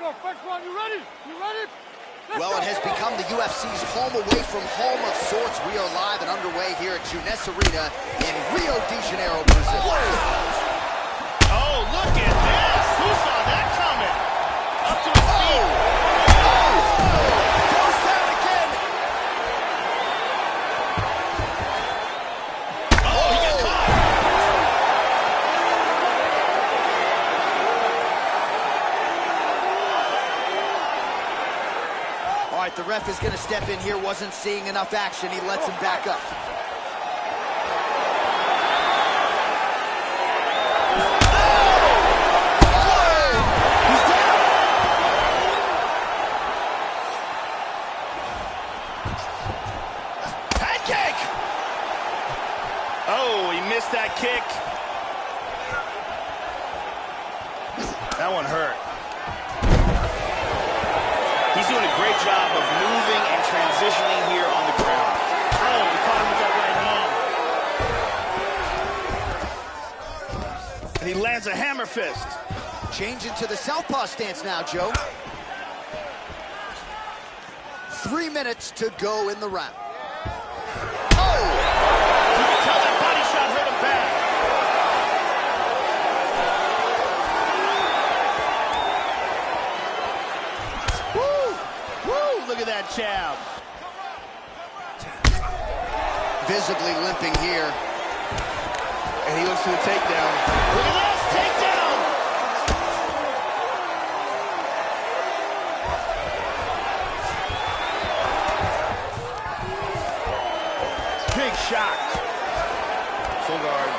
Well, it has become the UFC's home away from home of sorts. We are live and underway here at Jeunesse Arena in Rio de Janeiro, Brazil. Oh, look at this! Who saw that coming? Up to his feet. Goes down again. Oh, he got caught. All right, the ref is going to step in here. Wasn't seeing enough action. He lets him back up. Oh, he missed that kick. That one hurt. He's doing a great job of moving and transitioning here on the ground. Oh, he caught him with that right hand. And he lands a hammer fist. Changing to the southpaw stance now, Joe. 3 minutes to go in the round. Tell that body shot hurt him bad. Woo! Woo! Look at that jab. Visibly limping here. And he looks for the takedown. Look at this! Takedown! Big shot. Full guard.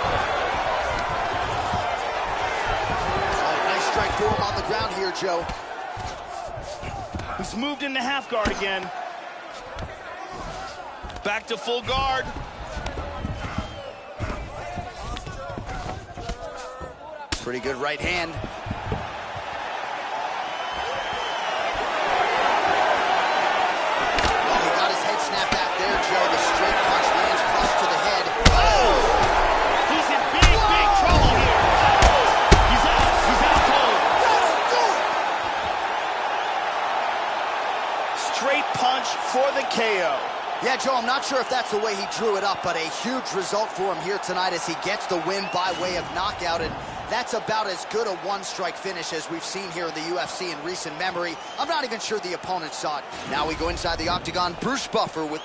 Nice strike for him on the ground here, Joe. He's moved into half guard again. Back to full guard. Pretty good right hand. Oh, he got his head snapped back there, Joe. The straight punch lands flush to the head. Oh! He's in big, big trouble here. He's out. He's out cold. Straight punch for the KO. Yeah, Joe, I'm not sure if that's the way he drew it up, but a huge result for him here tonight as he gets the win by way of knockout, and that's about as good a one-strike finish as we've seen here in the UFC in recent memory. I'm not even sure the opponent saw it. Now we go inside the octagon. Bruce Buffer with...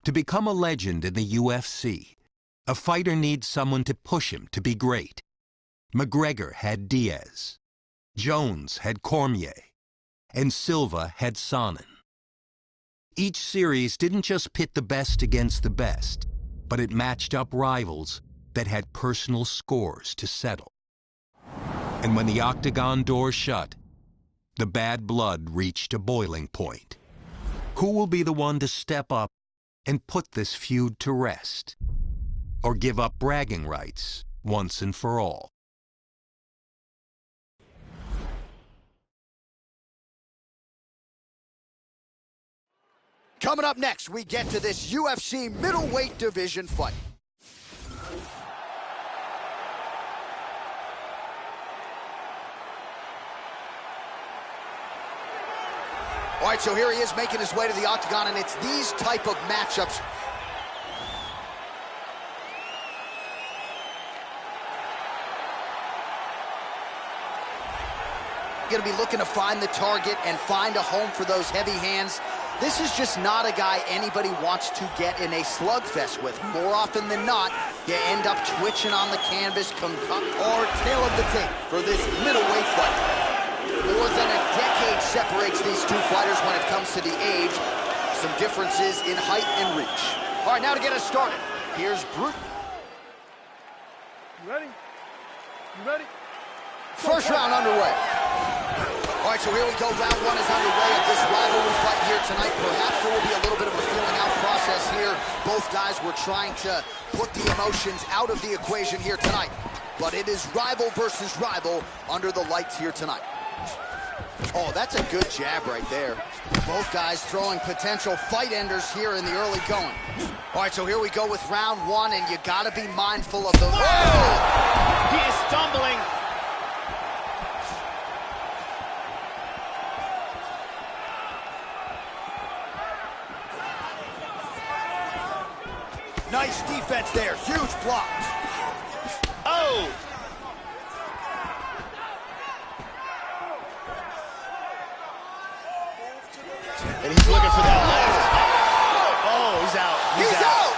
To become a legend in the UFC, a fighter needs someone to push him to be great. McGregor had Diaz, Jones had Cormier, and Silva had Sonnen. Each series didn't just pit the best against the best, but it matched up rivals that had personal scores to settle. And when the octagon door shut, the bad blood reached a boiling point. Who will be the one to step up and put this feud to rest? Or give up bragging rights once and for all? Coming up next, we get to this UFC middleweight division fight. All right, so here he is making his way to the octagon, and it's these type of matchups. Going to be looking to find the target and find a home for those heavy hands. This is just not a guy anybody wants to get in a slugfest with. More often than not, you end up twitching on the canvas, or tail of the tape for this middleweight fight. More than a decade separates these two fighters when it comes to the age. Some differences in height and reach. All right, now to get us started, here's Bruce. You ready? You ready? First round underway. All right, so here we go. Round one is underway of this rivalry fight here tonight. Perhaps there will be a little bit of a feeling out process here. Both guys were trying to put the emotions out of the equation here tonight. But it is rival versus rival under the lights here tonight. Oh, that's a good jab right there. Both guys throwing potential fight enders here in the early going. All right, so here we go with round one, and you got to be mindful of the... Whoa! He is stumbling. Nice defense there. Huge block. Oh! And he's looking for that left. Oh, he's out. He's out.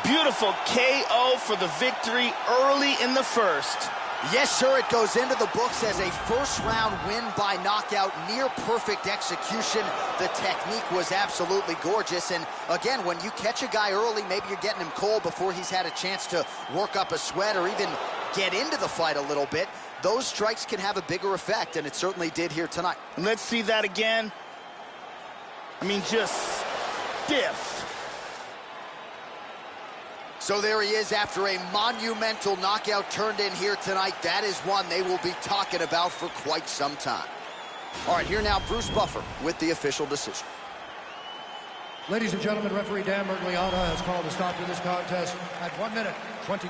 Beautiful KO for the victory early in the first. Yes, sir, it goes into the books as a first-round win by knockout, near-perfect execution. The technique was absolutely gorgeous, and again, when you catch a guy early, maybe you're getting him cold before he's had a chance to work up a sweat or even get into the fight a little bit. Those strikes can have a bigger effect, and it certainly did here tonight. Let's see that again. I mean, just stiff. So there he is after a monumental knockout turned in here tonight. That is one they will be talking about for quite some time. All right, here now, Bruce Buffer with the official decision. Ladies and gentlemen, referee Dan Mergliata has called a stop to this contest at 1 minute, 20.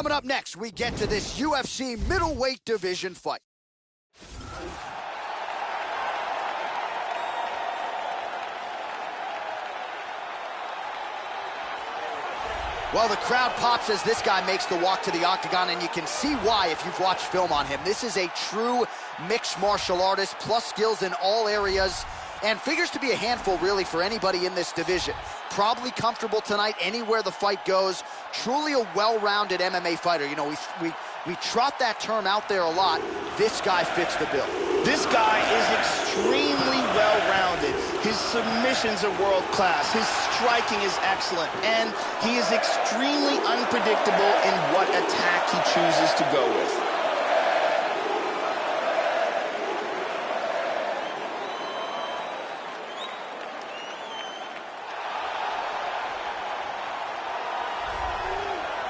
Coming up next, we get to this UFC middleweight division fight. Well, the crowd pops as this guy makes the walk to the octagon, and you can see why if you've watched film on him. This is a true mixed martial artist, plus skills in all areas, and figures to be a handful, really, for anybody in this division. Probably comfortable tonight anywhere the fight goes. Truly a well-rounded MMA fighter. You know, we trot that term out there a lot. This guy fits the bill. This guy is extremely well-rounded. His submissions are world-class. His striking is excellent. And he is extremely unpredictable in what attack he chooses to go with.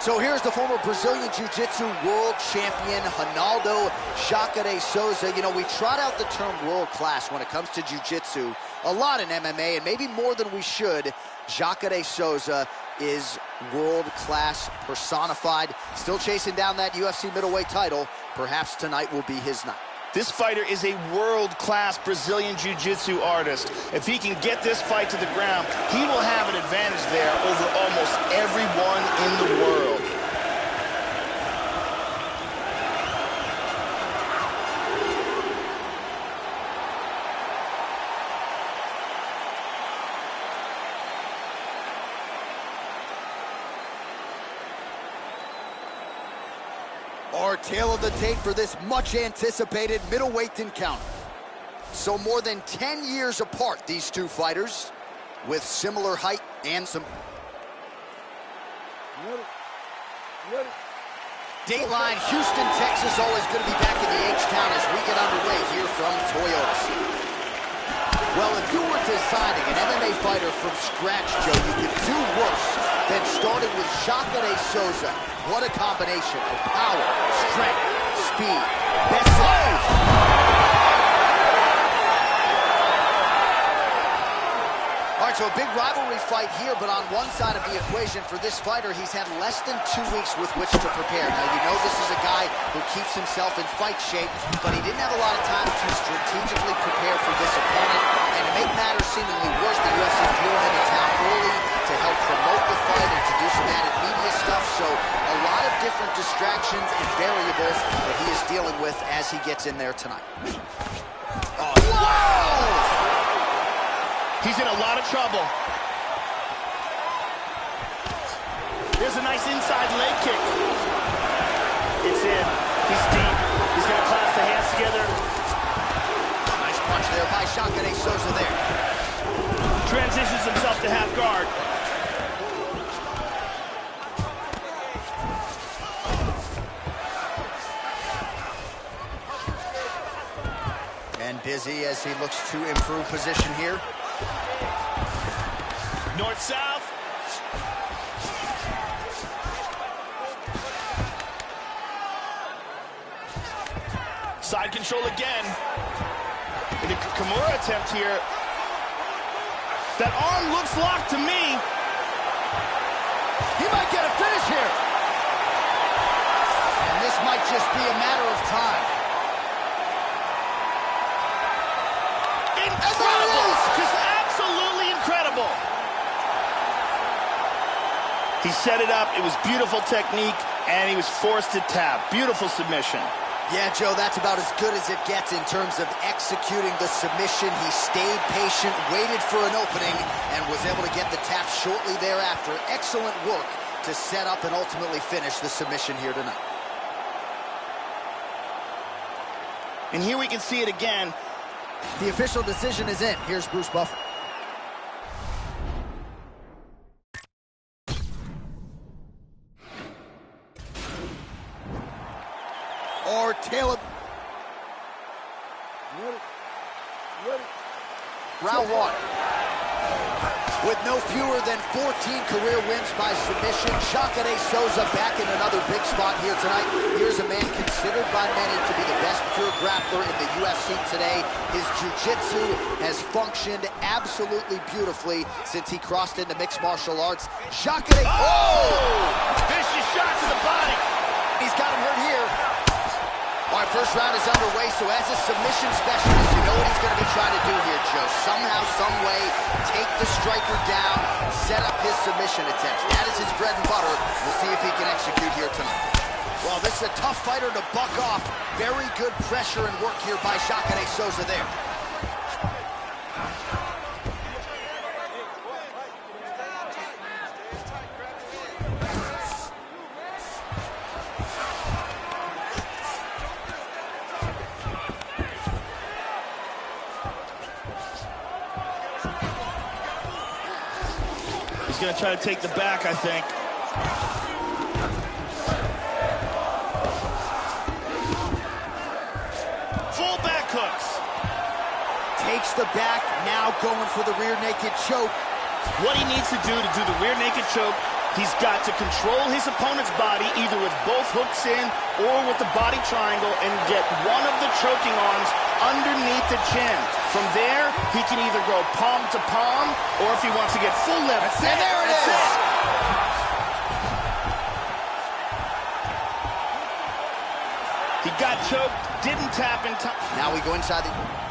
So here's the former Brazilian Jiu-Jitsu world champion, Ronaldo Jacare Souza. You know, we trot out the term world-class when it comes to Jiu-Jitsu a lot in MMA, and maybe more than we should. Jacare Souza is world-class personified. Still chasing down that UFC middleweight title. Perhaps tonight will be his night. This fighter is a world-class Brazilian Jiu-Jitsu artist. If he can get this fight to the ground, he will have an advantage there over almost everyone in the world. Our tale of the tape for this much-anticipated middleweight encounter. So more than 10 years apart, these two fighters, with similar height and some... Dateline, Houston, Texas, always good to be back in the H-Town as we get underway here from Toyota City. Well, if you were designing an MMA fighter from scratch, Joe, you could do worse than starting with Jacare Souza. What a combination of power, strength, speed, best size. All right, so a big rivalry fight here, but on one side of the equation for this fighter, he's had less than 2 weeks with which to prepare. Now, you know this is a guy who keeps himself in fight shape, but he didn't have a lot of time to strategically prepare for this opponent. And to make matters seemingly worse, the UFC flew him into town early to help promote the fight and to do some added media stuff. So a lot of different distractions and variables that he is dealing with as he gets in there tonight. Oh, wow! He's in a lot of trouble. There's a nice inside leg kick. It's in. He's deep. He's going to clasp the hands together. Nice punch there by Jacare Souza there. Transitions himself to half guard. And busy as he looks to improve position here. North-south. Side control again. In the Kimura attempt here. That arm looks locked to me. He might get a finish here. And this might just be a matter of time. Incredible! Just absolutely incredible. He set it up. It was beautiful technique, and he was forced to tap. Beautiful submission. Yeah, Joe, that's about as good as it gets in terms of executing the submission. He stayed patient, waited for an opening, and was able to get the tap shortly thereafter. Excellent work to set up and ultimately finish the submission here tonight. And here we can see it again. The official decision is in. Here's Bruce Buffer. Or tail of... Round one. With no fewer than 14 career wins by submission, Jacare Souza back in another big spot here tonight. Here's a man considered by many to be the best pure grappler in the UFC today. His jiu-jitsu has functioned absolutely beautifully since he crossed into mixed martial arts. Jacare... Oh! Vicious shot to the body. first round is underway, so as a submission specialist, you know what he's going to be trying to do here, Joe. Somehow, some way, take the striker down, set up his submission attempts. That is his bread and butter. We'll see if he can execute here tonight. Well, this is a tough fighter to buck off. Very good pressure and work here by Jacare Souza there. He's going to try to take the back, I think. Full back hooks. Takes the back, now going for the rear naked choke. What he needs to do the rear naked choke, he's got to control his opponent's body either with both hooks in or with the body triangle and get one of the choking arms underneath the chin. From there, he can either go palm to palm or if he wants to get full lift. And there it is! He got choked, didn't tap in time. Now we go inside the...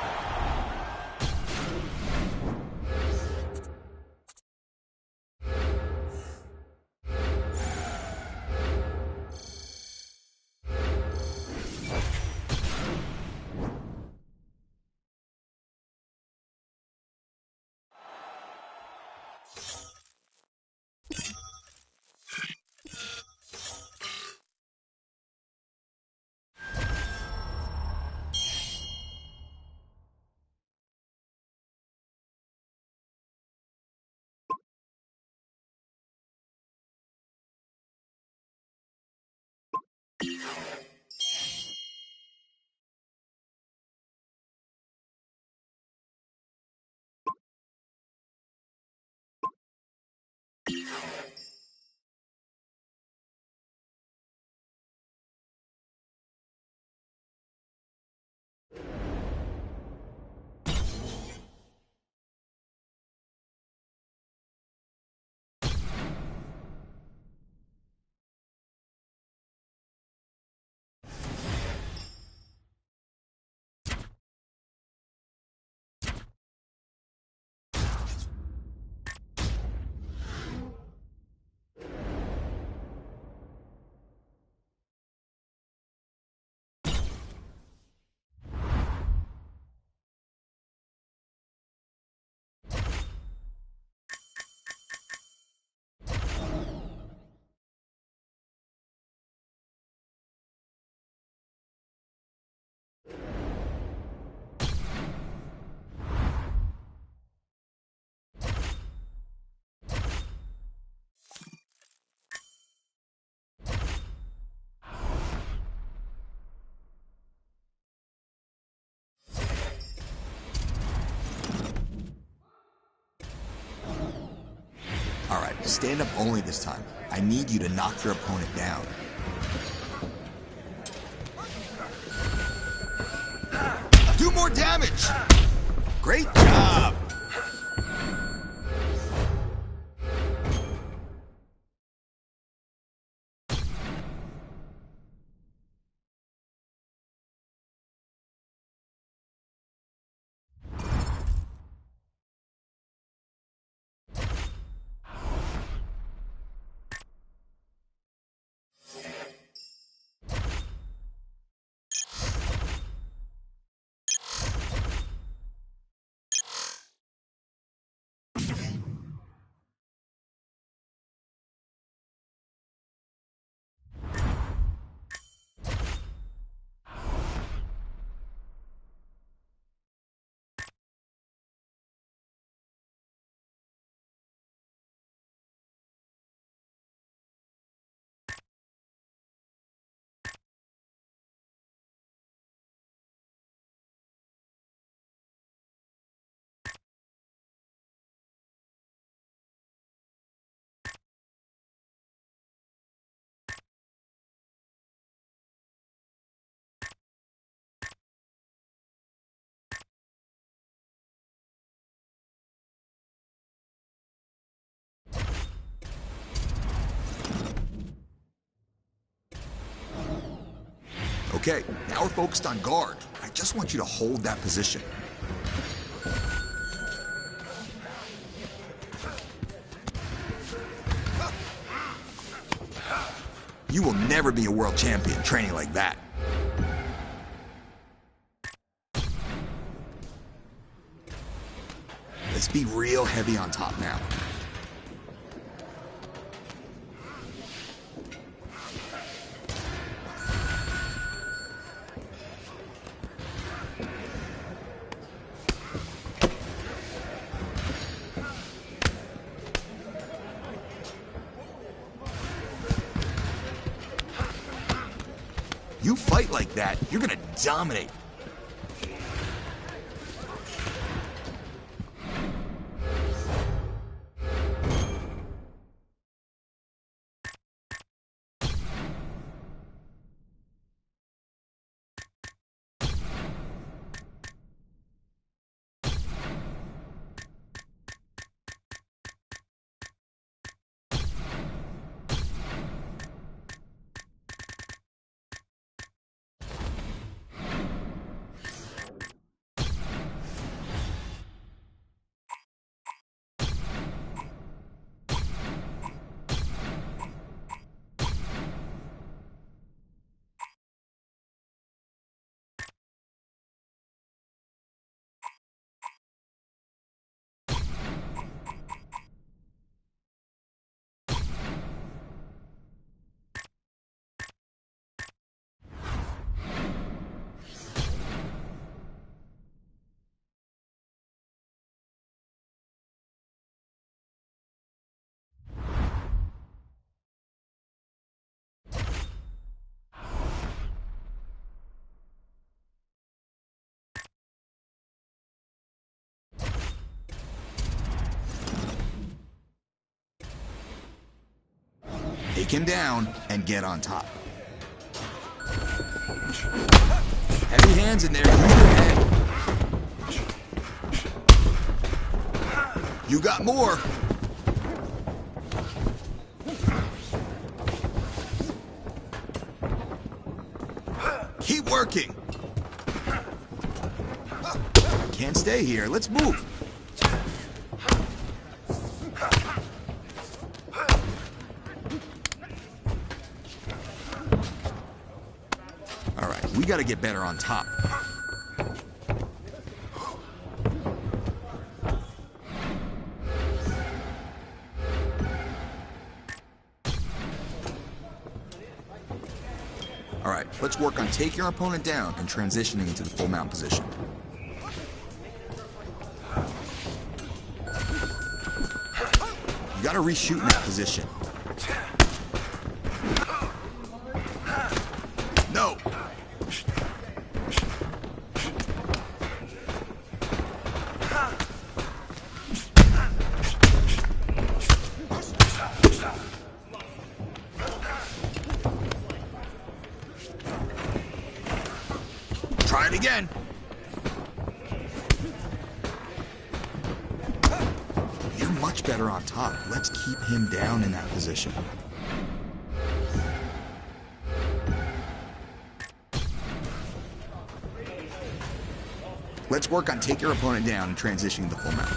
All right, stand up only this time. I need you to knock your opponent down. Do more damage! Great job! Okay, now we're focused on guard. I just want you to hold that position. You will never be a world champion training like that. Let's be real heavy on top now. You fight like that, you're gonna dominate. Take him down and get on top. Heavy hands in there, use your head. You got more. Keep working. Can't stay here, let's move. We gotta get better on top. All right, let's work on taking your opponent down and transitioning into the full mount position. You gotta reshoot in that position. No! Try it again. You're much better on top. Let's keep him down in that position. Let's work on take your opponent down and transitioning to full mount.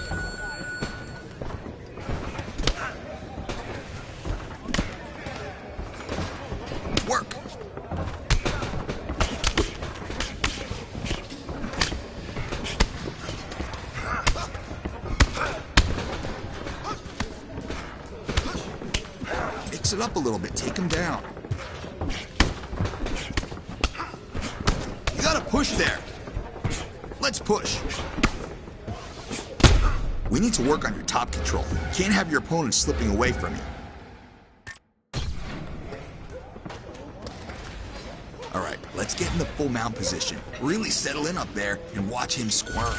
Work. Mix it up a little bit. Take him down. You gotta push there. Let's push. We need to work on your top control. You can't have your opponent slipping away from you. All right, let's get in the full mount position. Really settle in up there and watch him squirm.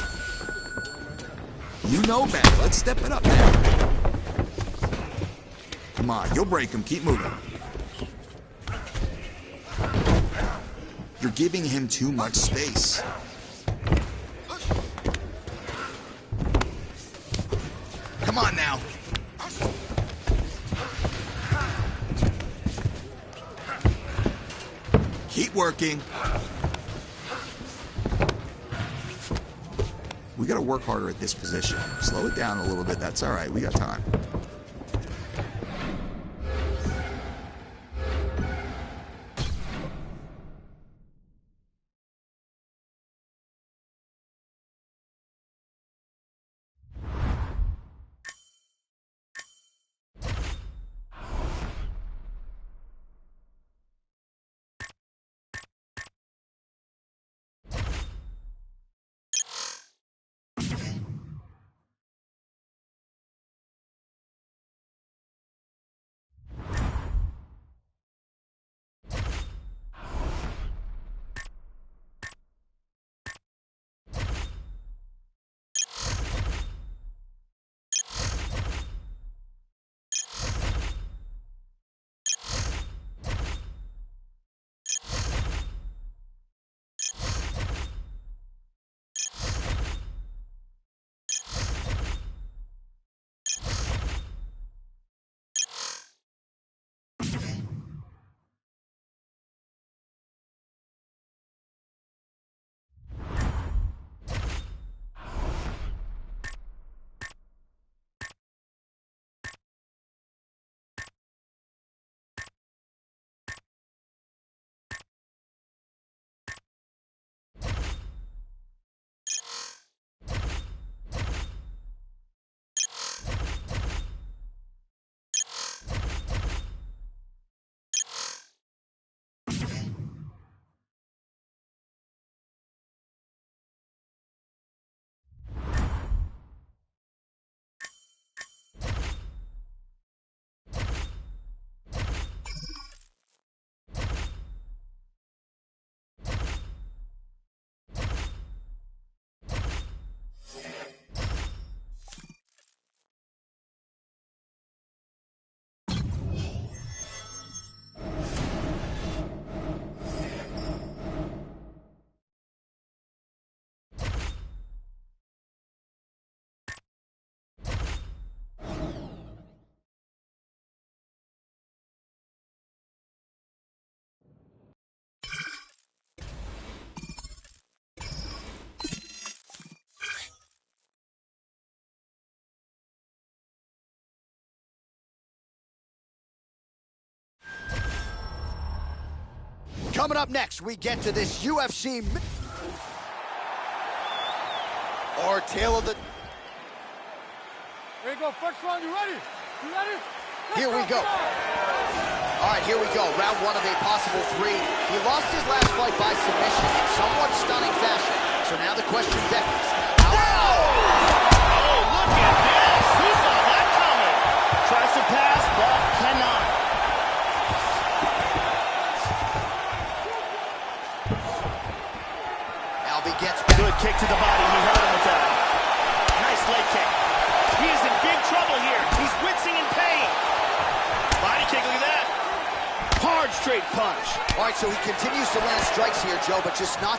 You know better. Let's step it up now. Come on, you'll break him. Keep moving. You're giving him too much space. Come on now. Keep working. We gotta work harder at this position. Slow it down a little bit. That's all right. We got time. Coming up next, we get to this UFC or Tale of the... Here you go, first round, you ready? You ready? Here we go. All right, here we go. Round one of a possible three. He lost his last fight by submission in somewhat stunning fashion. So now the question beckons. Oh, look at this. Who saw that coming? Tries to pass, but cannot. Gets back. Good kick to the body. He hurt him with that. Nice leg kick. He is in big trouble here. He's wincing in pain. Body kick, look at that. Hard straight punch. All right, so he continues to land strikes here, Joe, but just not